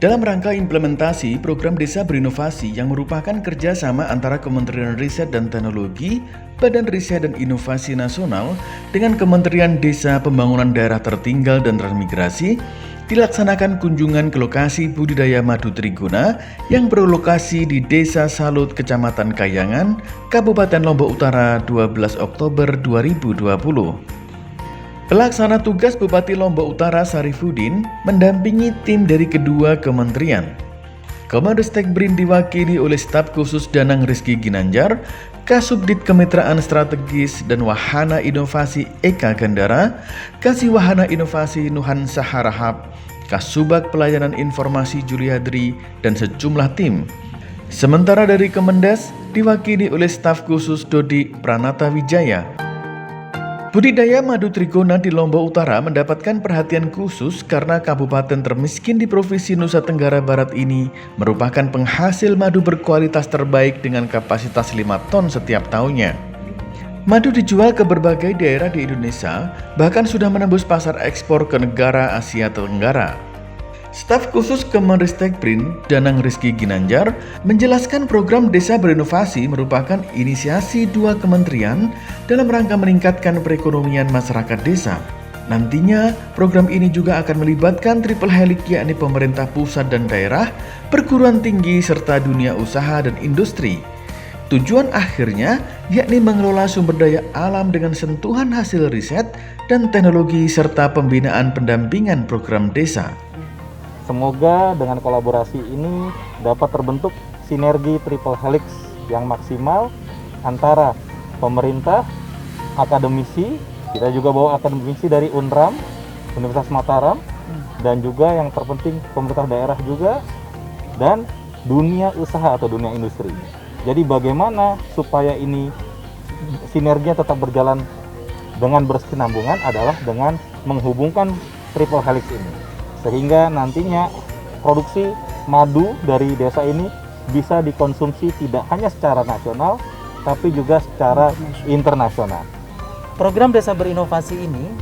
Dalam rangka implementasi program Desa Berinovasi yang merupakan kerjasama antara Kementerian Riset dan Teknologi, Badan Riset dan Inovasi Nasional dengan Kementerian Desa Pembangunan Daerah Tertinggal dan Transmigrasi, dilaksanakan kunjungan ke lokasi budidaya madu trigona yang berlokasi di Desa Salut, Kecamatan Kayangan, Kabupaten Lombok Utara 12 Oktober 2020. Pelaksana tugas Bupati Lombok Utara Sarifuddin mendampingi tim dari kedua kementerian. Kemenristek BRIN diwakili oleh Staf Khusus Danang Rizky Ginanjar, Kasubdit Kemitraan Strategis dan Wahana Inovasi Eka Gandara, Kasih Wahana Inovasi Nuhan Saharahap, Kasubag Pelayanan Informasi Juliadri, dan sejumlah tim. Sementara dari Kemendes diwakili oleh Staf Khusus Dodi Pranata Wijaya. Budidaya madu trigona di Lombok Utara mendapatkan perhatian khusus karena kabupaten termiskin di Provinsi Nusa Tenggara Barat ini merupakan penghasil madu berkualitas terbaik dengan kapasitas 5 ton setiap tahunnya. Madu dijual ke berbagai daerah di Indonesia, bahkan sudah menembus pasar ekspor ke negara Asia Tenggara. Staf khusus Kemenristek BRIN, Danang Rizky Ginanjar, menjelaskan program Desa Berinovasi merupakan inisiasi dua kementerian dalam rangka meningkatkan perekonomian masyarakat desa. Nantinya, program ini juga akan melibatkan triple helix, yakni pemerintah pusat dan daerah, perguruan tinggi, serta dunia usaha dan industri. Tujuan akhirnya yakni mengelola sumber daya alam dengan sentuhan hasil riset dan teknologi serta pembinaan pendampingan program desa. Semoga dengan kolaborasi ini dapat terbentuk sinergi triple helix yang maksimal antara pemerintah, akademisi, kita juga bawa akademisi dari UNRAM, Universitas Mataram, dan juga yang terpenting pemerintah daerah juga, dan dunia usaha atau dunia industri. Jadi bagaimana supaya ini sinerginya tetap berjalan dengan berkesinambungan adalah dengan menghubungkan triple helix ini. Sehingga nantinya produksi madu dari desa ini bisa dikonsumsi tidak hanya secara nasional, tapi juga secara internasional. Program Desa Berinovasi ini,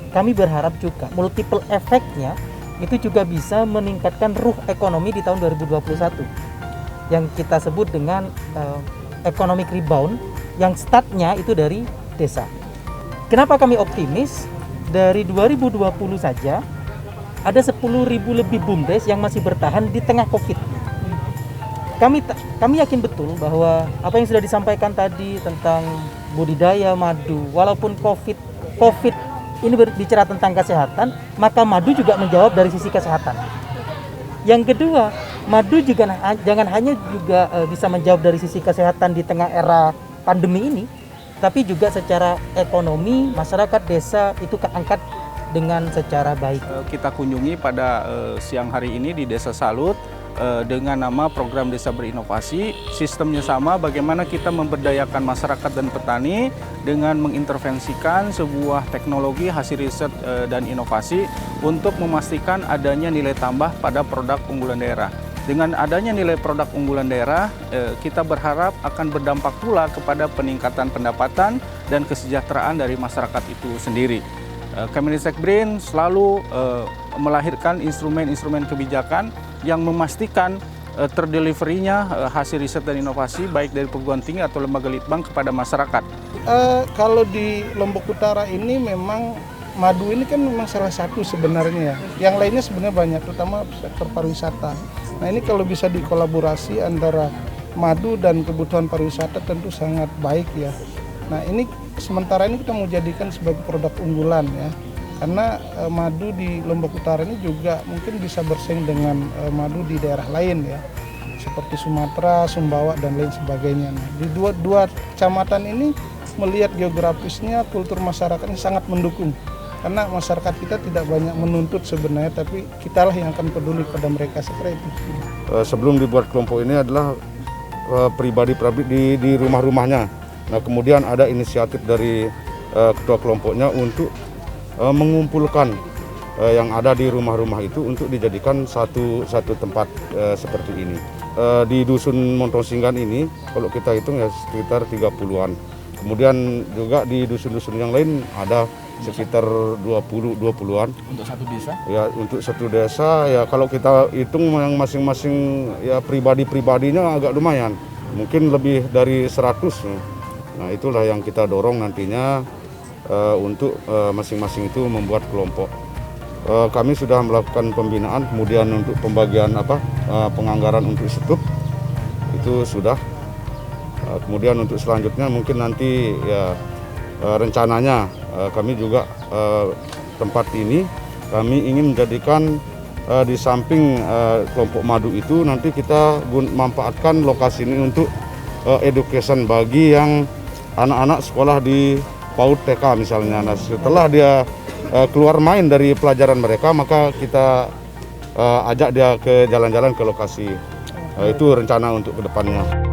kami berharap juga multiple efeknya itu juga bisa meningkatkan ruh ekonomi di tahun 2021. Yang kita sebut dengan economic rebound, yang startnya itu dari desa. Kenapa kami optimis? Dari 2020 saja, ada 10.000 lebih BUMDes yang masih bertahan di tengah COVID. Kami yakin betul bahwa apa yang sudah disampaikan tadi tentang budidaya madu, walaupun COVID ini berbicara tentang kesehatan, maka madu juga menjawab dari sisi kesehatan. Yang kedua, madu juga jangan hanya juga bisa menjawab dari sisi kesehatan di tengah era pandemi ini, tapi juga secara ekonomi masyarakat desa itu keangkat dengan secara baik. Kita kunjungi pada siang hari ini di Desa Salut dengan nama program Desa Berinovasi. Sistemnya sama, bagaimana kita memberdayakan masyarakat dan petani dengan mengintervensikan sebuah teknologi hasil riset dan inovasi untuk memastikan adanya nilai tambah pada produk unggulan daerah. Dengan adanya nilai produk unggulan daerah, kita berharap akan berdampak pula kepada peningkatan pendapatan dan kesejahteraan dari masyarakat itu sendiri. Kemenristek BRIN selalu melahirkan instrumen-instrumen kebijakan yang memastikan terdeliverinya hasil riset dan inovasi baik dari perguruan tinggi atau lembaga litbang kepada masyarakat. Kalau di Lombok Utara ini memang madu ini kan memang salah satu sebenarnya. Yang lainnya sebenarnya banyak, terutama sektor pariwisata. Nah ini kalau bisa dikolaborasi antara madu dan kebutuhan pariwisata tentu sangat baik ya. Nah ini sementara ini kita mau jadikan sebagai produk unggulan ya, karena madu di Lombok Utara ini juga mungkin bisa bersaing dengan madu di daerah lain ya, seperti Sumatera, Sumbawa dan lain sebagainya. Nah, di dua kecamatan ini melihat geografisnya, kultur masyarakatnya sangat mendukung, karena masyarakat kita tidak banyak menuntut sebenarnya, tapi kitalah yang akan peduli pada mereka seperti itu. Sebelum dibuat kelompok ini adalah pribadi di rumah-rumahnya. Nah, kemudian ada inisiatif dari ketua kelompoknya untuk mengumpulkan yang ada di rumah-rumah itu untuk dijadikan satu tempat seperti ini. Di Dusun Montong Singgan ini, kalau kita hitung ya sekitar 30-an Kemudian juga di dusun-dusun yang lain ada sekitar 20-an. Untuk satu desa? Ya, untuk satu desa ya kalau kita hitung yang masing-masing ya pribadi-pribadinya agak lumayan. Mungkin lebih dari 100. Nah, itulah yang kita dorong nantinya untuk masing-masing itu membuat kelompok. Kami sudah melakukan pembinaan, kemudian untuk pembagian penganggaran untuk stup itu sudah. Kemudian untuk selanjutnya mungkin nanti ya rencananya kami juga tempat ini kami ingin menjadikan di samping kelompok madu itu nanti kita manfaatkan lokasi ini untuk education bagi yang anak-anak sekolah di PAUD TK misalnya. Nah, setelah dia keluar main dari pelajaran mereka, maka kita ajak dia ke jalan-jalan ke lokasi. Itu rencana untuk kedepannya.